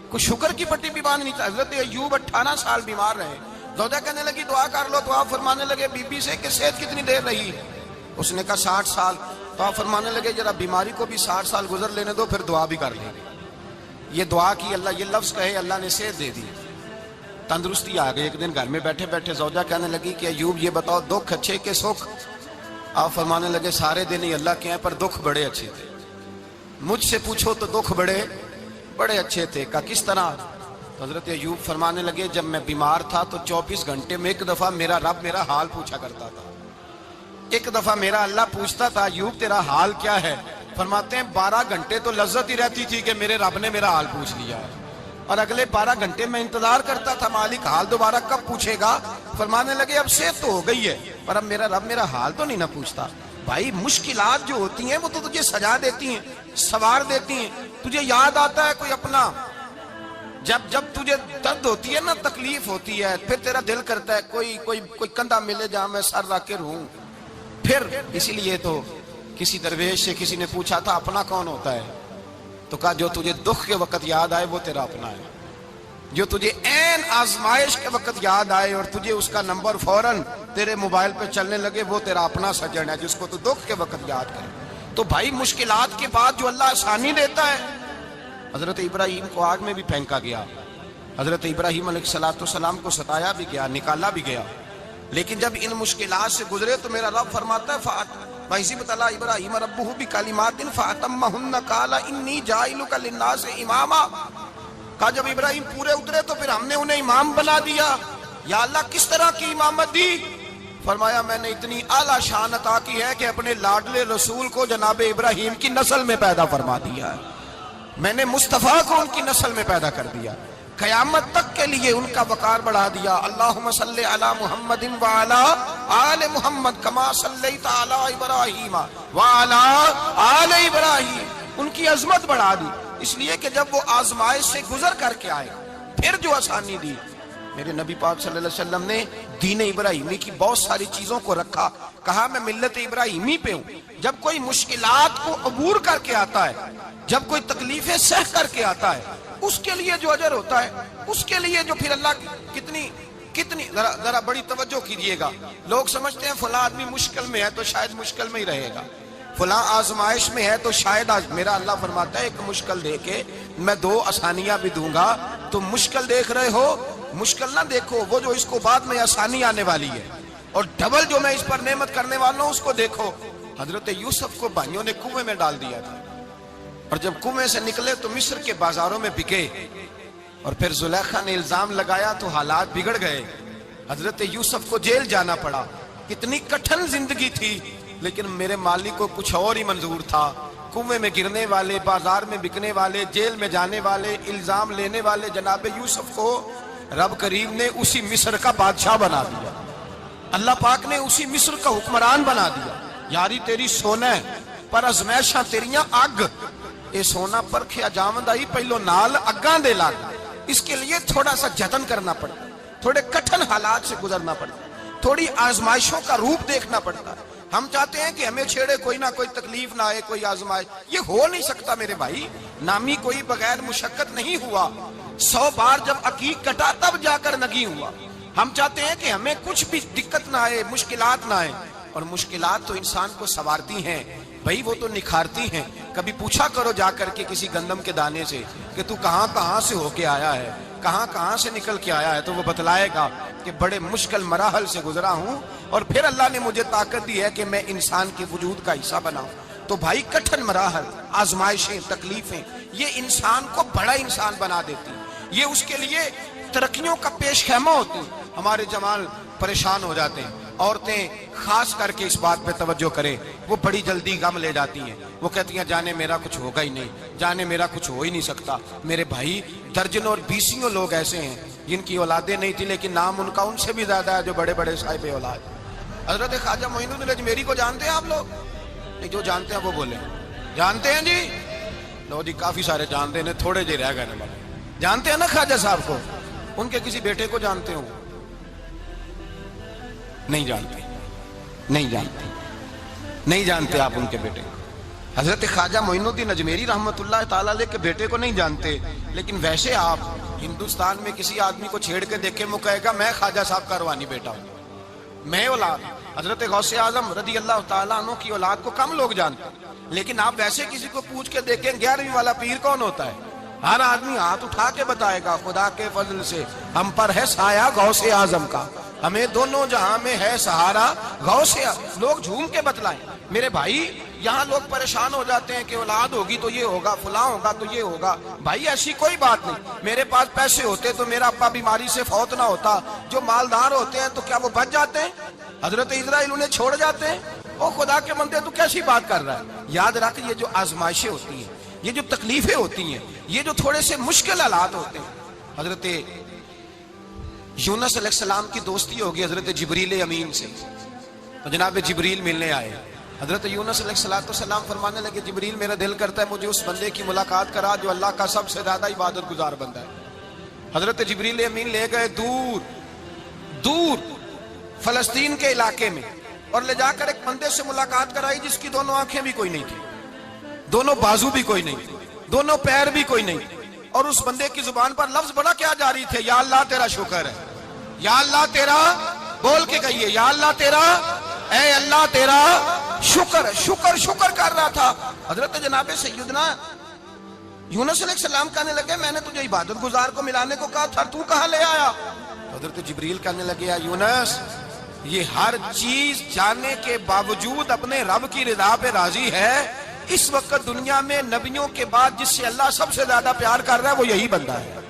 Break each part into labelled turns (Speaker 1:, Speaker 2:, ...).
Speaker 1: کوئی شکر کی پٹی بھی باندھ نہیں تھا. حضرت ایوب 18 سال بیمار رہے. زوجہ کہنے لگی دعا کر لو, تو آپ فرمانے لگے بی بی سے کہ صحت کتنی دیر رہی؟ اس نے کہا 60 سال. تو آپ فرمانے لگے ذرا بیماری کو بھی 60 سال گزر لینے دو, پھر دعا بھی کر لیں گے. یہ دعا کی, اللہ یہ لفظ کہے, اللہ نے صحت دے دی, تندرستی آ گئی. ایک دن گھر میں بیٹھے بیٹھے زوجہ کہنے لگی کہ ایوب یہ بتاؤ دکھ اچھے کہ سکھ؟ آپ فرمانے لگے سارے دن ہی اللہ کے ہیں, پر دکھ بڑے اچھے تھے. مجھ سے پوچھو تو دکھ بڑے اچھے تھے. کہا کس طرح؟ تو حضرت ایوب فرمانے لگے جب میں بیمار تھا تو 24 گھنٹے میں ایک دفعہ میرا رب میرا حال پوچھا کرتا تھا. ایک دفعہ میرا اللہ پوچھتا تھا ایوب تیرا حال کیا ہے؟ فرماتے ہیں 12 گھنٹے تو لذت ہی رہتی تھی کہ میرے رب نے میرا حال پوچھ لیا ہے, اور اگلے 12 گھنٹے میں انتظار کرتا تھا مالک حال دوبارہ کب پوچھے گا. فرمانے لگے اب صحت تو ہو گئی ہے, پر اب میرا رب میرا حال تو نہیں نہ پوچھتا. بھائی مشکلات جو ہوتی ہیں وہ تو تجھے سجا دیتی ہیں, سوار دیتی ہیں. تجھے یاد آتا ہے کوئی اپنا, جب تجھے درد ہوتی ہے نا, تکلیف ہوتی ہے, پھر تیرا دل کرتا ہے کوئی کندھا ملے جہاں میں سر رکھ کے رہوں. پھر اسی لیے تو کسی درویش سے کسی نے پوچھا تھا اپنا کون ہوتا ہے؟ تو کہا جو تجھے دکھ کے وقت یاد آئے وہ تیرا اپنا ہے. جو تجھے عین آزمائش کے وقت یاد آئے اور تجھے اس کا نمبر فوراً تیرے موبائل پہ چلنے لگے, وہ تیرا اپنا سجن ہے جس کو تو دکھ کے وقت یاد کرے. تو بھائی مشکلات کے بعد جو اللہ آسانی دیتا ہے. حضرت ابراہیم کو آگ میں بھی پھینکا گیا, حضرت ابراہیم علیہ السلام کو ستایا بھی گیا, نکالا بھی گیا, لیکن جب ان مشکلات سے گزرے تو میرا رب فرماتا ہے وَإِذِ ابْتَلَىٰ إِبْرَاهِيمَ رَبُّهُ بِكَلِمَاتٍ فَأَتَمَّهُنَّ قَالَ إِنِّي جَاعِلُكَ لِلنَّاسِ إِمَامًا. کہا جب ابراہیم پورے اترے تو پھر ہم نے انہیں امام بنا دیا. یا اللہ کس طرح کی امامت دی؟ فرمایا میں نے اتنی اعلیٰ شان عطا کی ہے کہ اپنے لاڈلے رسول کو جناب ابراہیم کی نسل میں پیدا فرما دیا ہے. میں نے مصطفیٰ کو ان کی نسل میں پیدا کر دیا, قیامت تک کے لیے ان کا وقار بڑھا دیا. اللہم صلی علی محمد وعلی آل محمد کما صلیت علی ابراہیم وعلی آل ابراہیم. ان کی عظمت بڑھا دی, اس لیے کہ جب وہ آزمائش سے گزر کر کے آئے پھر جو آسانی دی. میرے نبی پاک صلی اللہ علیہ وسلم نے دین ابراہیمی کی بہت ساری چیزوں کو رکھا, کہا میں ملت ابراہیمی پہ ہوں. جب کوئی مشکلات کو عبور کر کے آتا ہے, جب کوئی تکلیفیں سہ کر کے آتا ہے, اس کے لیے جو اجر ہوتا ہے, اس کے لیے جو پھر اللہ کتنی ذرا بڑی توجہ کیجئے گا. لوگ سمجھتے ہیں فلاں آدمی مشکل میں ہے تو شاید مشکل میں ہی رہے گا, فلاں آزمائش میں ہے تو شاید میرا اللہ فرماتا ہے ایک مشکل دے کے میں 2 آسانیاں بھی دوں گا. تم مشکل دیکھ رہے ہو, مشکل نہ دیکھو, وہ جو اس کو بعد میں آسانی آنے والی ہے, اور ڈبل جو میں اس پر نعمت کرنے والا ہوں اس کو دیکھو. حضرت یوسف کو بھائیوں نے کنویں میں ڈال دیا تھا, اور جب کنویں سے نکلے تو مصر کے بازاروں میں بکے, اور پھر زلیخا نے الزام لگایا تو حالات بگڑ گئے. حضرت یوسف کو جیل جانا پڑا. کتنی کٹھن زندگی تھی, لیکن میرے مالک کو کچھ اور ہی منظور تھا. کنویں میں گرنے والے, بازار میں بکنے والے, جیل میں جانے والے, الزام لینے والے جناب یوسف کو رب کریم نے اسی مصر کا بادشاہ بنا دیا. اللہ پاک نے اسی مصر کا حکمران بنا دیا. یاری تیری سونا ہے پر ازمیشاں تیریاں اگ, اے سونا پرکھیا جاوند آئی پہلو نال اگاں دے لگ. اس کے لیے تھوڑا سا جتن کرنا پڑتا, تھوڑے کٹھن حالات سے گزرنا پڑتا, تھوڑی آزمائشوں کا روپ دیکھنا پڑتا. ہم چاہتے ہیں کہ ہمیں چھیڑے کوئی نہ کوئی تکلیف نہ آئے, کوئی آزمائش. یہ ہو نہیں سکتا میرے بھائی. نامی کوئی بغیر مشقت نہیں ہوا. 100 بار جب عقیق کٹا تب جا کر نگی ہوا. ہم چاہتے ہیں کہ ہمیں کچھ بھی دقت نہ آئے, مشکلات نہ آئے, اور مشکلات تو انسان کو سنوارتی ہیں بھائی, وہ تو نکھارتی ہیں. کبھی پوچھا کرو جا کر کے کسی گندم کے دانے سے کہ تو کہاں سے ہو کے آیا ہے, کہاں سے نکل کے آیا ہے, تو وہ بتلائے گا کہ بڑے مشکل مراحل سے گزرا ہوں, اور پھر اللہ نے مجھے طاقت دی ہے کہ میں انسان کے وجود کا حصہ بناؤں. تو بھائی کٹھن مراحل, آزمائشیں, تکلیفیں, یہ انسان کو بڑا انسان بنا دیتی, یہ اس کے لیے ترقیوں کا پیش خیمہ ہوتی. ہمارے جمال پریشان ہو جاتے ہیں. عورتیں خاص کر کے اس بات پہ توجہ کریں, وہ بڑی جلدی غم لے جاتی ہیں. وہ کہتی ہیں جانے میرا کچھ ہوگا ہی نہیں, جانے میرا کچھ ہو ہی نہیں سکتا. میرے بھائی درجنوں اور بیسیوں لوگ ایسے ہیں جن کی اولادیں نہیں تھی, لیکن نام ان کا ان سے بھی زیادہ ہے جو بڑے بڑے صاحب اولاد. حضرت خواجہ معین الدین اجمیری کو جانتے ہیں آپ لوگ؟ نہیں, جو جانتے ہیں وہ بولیں. جانتے ہیں جی؟ لو جی, کافی سارے جانتے ہیں, تھوڑے جی رہ گئے. جانتے ہیں نا خواجہ صاحب کو؟ ان کے کسی بیٹے کو جانتے ہو؟ نہیں جانتے آپ ان کے بیٹے کو. حضرت خواجہ معین الدین اجمیری رحمۃ اللہ تعالیٰ علیہ کے بیٹے کو نہیں جانتے، لیکن ویسے آپ ہندوستان میں کسی آدمی کو چھیڑ کے دیکھیں وہ کہے گا میں خواجہ صاحب کا روحانی بیٹا ہوں، میں اولاد۔ حضرت غوث اعظم رضی اللہ تعالیٰ عنہ کی اولاد کو کم لوگ جانتے ہیں، لیکن آپ ویسے کسی کو پوچھ کے دیکھیں 11ویں والا پیر کون ہوتا ہے، ہر آدمی ہاتھ اٹھا کے بتائے گا خدا کے فضل سے ہم پر ہے سایہ غوث اعظم کا، ہمیں دونوں جہاں میں ہے سہارا غوث اعظم۔ لوگ جھوم کے بتلائیں۔ میرے بھائی یہاں لوگ پریشان ہو جاتے ہیں کہ اولاد ہوگی تو یہ ہوگا، فلاں ہوگا تو یہ ہوگا۔ بھائی ایسی کوئی بات نہیں، میرے پاس پیسے ہوتے تو میرا ابا بیماری سے فوت نہ ہوتا۔ جو مالدار ہوتے ہیں تو کیا وہ بچ جاتے ہیں؟ حضرت اسرائیل انہیں چھوڑ جاتے ہیں؟ او خدا کے بندے تو کیسی بات کر رہا ہے؟ یاد رکھ، یہ جو آزمائشیں ہوتی ہیں، یہ جو تکلیفیں ہوتی ہیں، یہ جو تھوڑے سے مشکل حالات ہوتے ہیں۔ حضرت یونس علیہ السلام کی دوستی ہوگی حضرت جبریل امین سے، تو جناب جبریل ملنے آئے۔ حضرت یونس علیہ السلام فرمانے لگے جبریل میرا دل کرتا ہے مجھے اس بندے کی ملاقات کرا جو اللہ کا سب سے زیادہ عبادت گزار بندہ ہے۔ حضرت جبریل امین لے گئے دور دور فلسطین کے علاقے میں، اور لے جا کر ایک بندے سے ملاقات کرائی جس کی دونوں آنکھیں بھی کوئی نہیں تھی، دونوں بازو بھی کوئی نہیں تھی، دونوں پیر بھی کوئی نہیں تھی، اور اس بندے کی زبان پر لفظ بڑا کیا جاری تھے، یا اللہ تیرا شکر ہے، یا اللہ تیرا، بول کے کہیے یا اللہ تیرا، اے اللہ تیرا شکر شکر شکر کر رہا تھا۔ حضرت جناب سیدنا یونس علیہ السلام کہنے لگے میں نے تجھے عبادت گزار کو ملانے کو کہا تھا، تو کہاں لے آیا؟ حضرت جبریل کہنے لگے یا یونس، یہ ہر چیز جاننے کے باوجود اپنے رب کی رضا پہ راضی ہے۔ اس وقت دنیا میں نبیوں کے بعد جس سے اللہ سب سے زیادہ پیار کر رہا ہے وہ یہی بندہ ہے،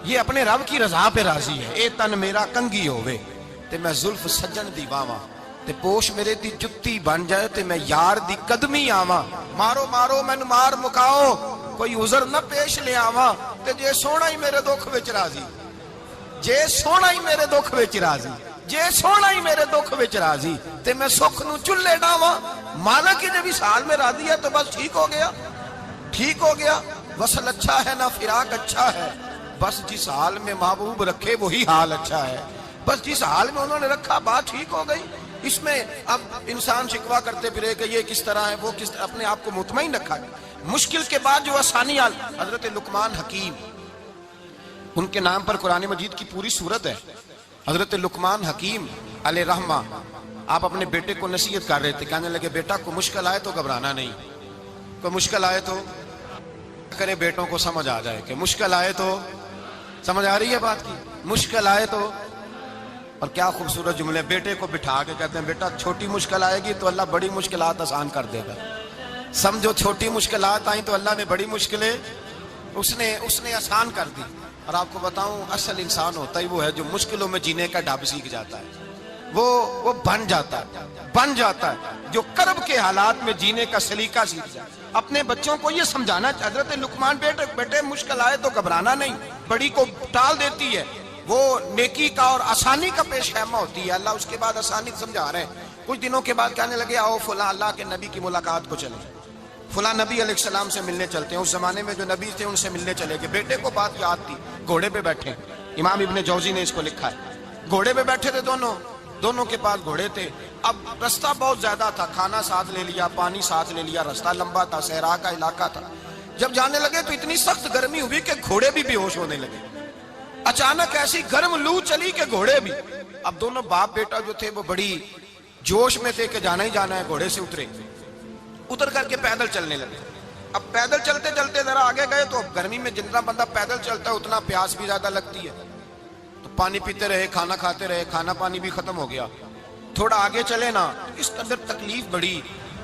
Speaker 1: یہ اپنے رب کی رضا پہ راضی ہے۔ اے تن میرا کنگھی ہووے تے میں زلف سجن دی باواں، تے پوش میرے دی جتی بن جائے تے میں یار دی قدمی آواں، مارو مارو مینوں مار مکاؤ کوئی عذر نہ پیش لے آواں، تے جے سونا ہی میرے دکھ وچ راضی، جے سونا ہی میرے دکھ وچ راضی، جے سونا ہی میرے دکھ وچ راضی تے میں سکھ نو چلے ڈاواں۔ مانا کہ جب اس حال میں راضی ہے تو بس ٹھیک ہو گیا، ٹھیک ہو گیا۔ وصل اچھا ہے نہ فراق اچھا ہے، بس جس حال میں محبوب رکھے وہی حال اچھا ہے، بس جس حال میں انہوں نے رکھا بات ٹھیک ہو گئی۔ اس میں اب انسان شکوا کرتے پھرے کہ یہ کس طرح ہے وہ کس طرح، اپنے آپ کو مطمئن رکھا ہے۔ مشکل کے بعد جو آسانی آل، حضرت لقمان حکیم، ان کے نام پر قرآن مجید کی پوری سورت ہے۔ حضرت لقمان حکیم علیہ رحمہ آپ اپنے بیٹے کو نصیحت کر رہے تھے، کہنے لگے بیٹا کو مشکل آئے تو گھبرانا نہیں، کوئی مشکل آئے تو کرے بیٹوں کو سمجھ آ جائے کہ مشکل آئے تو، سمجھ آ رہی ہے بات کی، مشکل آئے تو۔ اور کیا خوبصورت جملے، بیٹے کو بٹھا کے کہتے ہیں بیٹا چھوٹی مشکل آئے گی تو اللہ بڑی مشکلات آسان کر دے گا، سمجھو چھوٹی مشکلات آئیں تو اللہ نے بڑی مشکلیں اس نے آسان کر دی۔ اور آپ کو بتاؤں اصل انسان ہوتا ہی وہ ہے جو مشکلوں میں جینے کا ڈھب سیکھ جاتا ہے، وہ بن جاتا ہے جو کرب کے حالات میں جینے کا سلیقہ سیکھ جائے۔ اپنے بچوں کو یہ سمجھانا، حضرت لقمان بیٹے مشکل آئے تو گھبرانا نہیں، بڑی کو ٹال دیتی ہے، وہ نیکی کا اور آسانی کا پیش خیمہ ہوتی ہے۔ اللہ اس کے بعد آسانی سمجھا رہے ہیں۔ کچھ دنوں کے بعد کہنے لگے آؤ فلاں اللہ کے نبی کی ملاقات کو چلیں، فلاں نبی علیہ السلام سے ملنے چلتے ہیں۔ اس زمانے میں جو نبی تھے ان سے ملنے چلے گئے۔ بیٹے کو بات یاد تھی، گھوڑے پہ بیٹھے، امام ابن جوزی نے اس کو لکھا ہے، گھوڑے پہ بیٹھے تھے دونوں کے پاس گھوڑے تھے۔ اب رستہ بہت زیادہ تھا، کھانا ساتھ لے لیا، پانی ساتھ لے لیا، رستہ لمبا تھا، صحرا کا علاقہ تھا۔ جب جانے لگے تو اتنی سخت گرمی ہوئی کہ گھوڑے بھی بے ہوش ہونے لگے، اچانک ایسی گرم لو چلی کہ گھوڑے بھی۔ اب دونوں باپ بیٹا جو تھے وہ بڑی جوش میں تھے کہ جانا ہی جانا ہے، گھوڑے سے اتر کر کے پیدل چلنے لگے۔ اب پیدل چلتے چلتے ذرا آگے گئے تو اب گرمی میں جتنا بندہ پیدل چلتا ہے اتنا پیاس بھی زیادہ لگتی ہے، تو پانی پیتے رہے، کھانا کھاتے رہے، کھانا پانی بھی ختم ہو گیا۔ تھوڑا آگے چلے نا، اس قدر تکلیف بڑی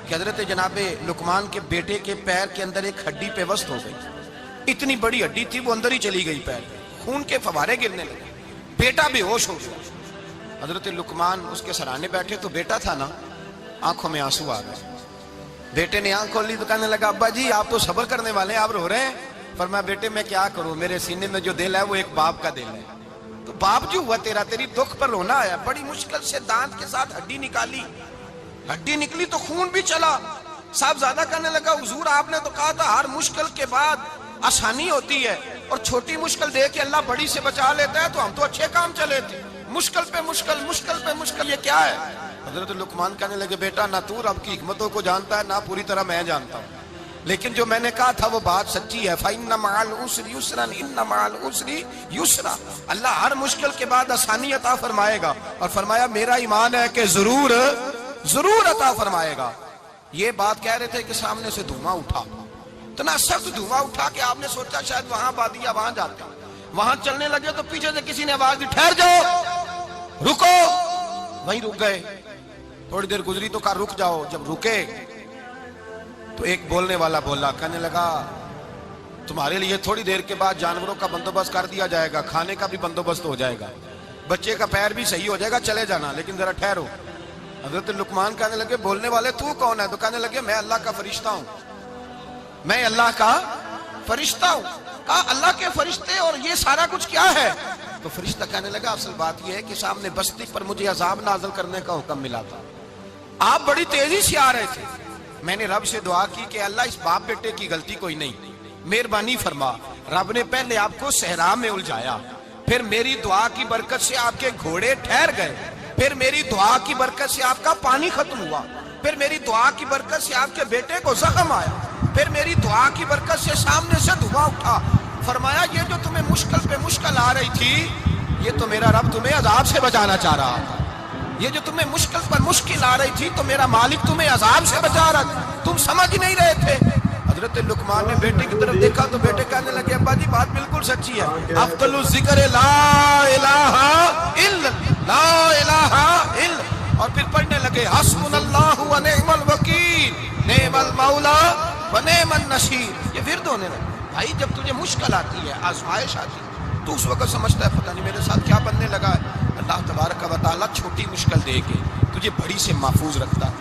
Speaker 1: کہ حضرت جناب لقمان کے بیٹے کے پیر کے اندر ایک ہڈی پیوست ہو گئی، اتنی بڑی ہڈی تھی وہ اندر ہی چلی گئی، پیر خون کے فوارے گرنے لگے، بیٹا بے ہوش ہو گیا۔ حضرت لقمان اس کے سرانے بیٹھے تو بیٹا تھا نا، آنکھوں میں آنسو آ گئے۔ بیٹے نے آنکھ کھولی تو کہنے لگا ابا جی آپ تو صبر کرنے والے ہیں، آپ رو رہے ہیں۔ فرمایا بیٹے میں کیا کروں، میرے سینے میں جو دل ہے وہ ایک باپ کا دل ہے، تو باپ جو ہوا تیرا، تیری دکھ پر رونا آیا۔ بڑی مشکل سے دانت کے ساتھ ہڈی نکالی، ہڈی نکلی تو خون بھی چلا۔ صاحب زیادہ کہنے لگا حضور آپ نے تو کہا تھا ہر مشکل کے بعد آسانی ہوتی ہے، اور چھوٹی مشکل دے کے اللہ بڑی سے بچا لیتا ہے، تو ہم تو اچھے کام چلے تھے، مشکل پہ مشکل، مشکل پہ مشکل، یہ کیا ہے؟ حضرت لقمان کہنے لگے بیٹا نہ تو رب کی حکمتوں کو جانتا ہے، نہ پوری طرح میں جانتا ہوں۔ لیکن جو میں نے کہا تھا وہ بات سچی ہے. فَإِنَّ مَعَ الْعُسْرِ يُسْرًا إِنَّ مَعَ الْعُسْرِ يُسْرًا. اللہ ہر مشکل کے بعد آسانی عطا فرمائے گا. اور فرمایا میرا ایمان ہے کہ ضرور عطا فرمائے گا. یہ بات کہہ رہے تھے کہ سامنے سے دھواں اٹھا, اتنا سخت دھواں اٹھا کہ آپ نے سوچا شاید وہاں بادیا وہاں جاتے ہیں. وہاں چلنے لگے تو پیچھے سے کسی نے آواز دی, ٹھہر جاؤ, رکو. وہیں رک گئے. تھوڑی دیر گزری تو کہا رک جاؤ. جب رکے تو ایک بولنے والا بولا, کہنے لگا تمہارے لیے تھوڑی دیر کے بعد جانوروں کا بندوبست کر دیا جائے گا, کھانے کا بھی بندوبست ہو جائے گا, بچے کا پیر بھی صحیح ہو جائے گا, چلے جانا, لیکن ذرا ٹھہرو. حضرت لقمان کہنے لگے بولنے والے تو کون ہے؟ تو کہنے لگے میں اللہ کا فرشتہ ہوں, میں اللہ کا فرشتہ ہوں. کہا اللہ کے فرشتے اور یہ سارا کچھ کیا ہے؟ تو فرشتہ کہنے لگا اصل بات یہ ہے کہ سامنے بستی پر مجھے عذاب نازل کرنے کا حکم ملا تھا, آپ بڑی تیزی سے آ رہے تھے. میں نے رب سے دعا کی کہ اللہ اس باپ بیٹے کی غلطی کوئی نہیں, مہربانی فرما. رب نے پہلے آپ کو صحرا میں الجھایا, پھر میری دعا کی برکت سے آپ کے گھوڑے ٹھہر گئے, پھر میری دعا کی برکت سے آپ کا پانی ختم ہوا, پھر میری دعا کی برکت سے آپ کے بیٹے کو زخم آیا, پھر میری دعا کی برکت سے سامنے سے دھواں اٹھا. فرمایا یہ جو تمہیں مشکل پہ مشکل آ رہی تھی, یہ تو میرا رب تمہیں عذاب سے بچانا چاہ رہا تھا. یہ جو تمہیں مشکل پر مشکل آ رہی تھی تو میرا مالک تمہیں عذاب سے بچا رہا تھا, تم سمجھ نہیں رہے تھے. حضرت لقمان نے بیٹے کی طرف دیکھا تو بیٹے کہنے لگے ابا جی بات بالکل سچی ہے, افضل الذکر لا الہ الا لا الہ الا, اور پھر پڑھنے لگے حسبنا اللہ و نعم الوکیل نعم المولا و نعم النصیر. یہ ورد ہونے لگا. بھائی جب تجھے مشکل آتی ہے, آزمائش آتی ہے, تو اس وقت سمجھتا ہے پتہ نہیں میرے ساتھ کیا بننے لگا ہے. اللہ تبارک و تعالیٰ چھوٹی مشکل دے کے تجھے بڑی سے محفوظ رکھتا ہے.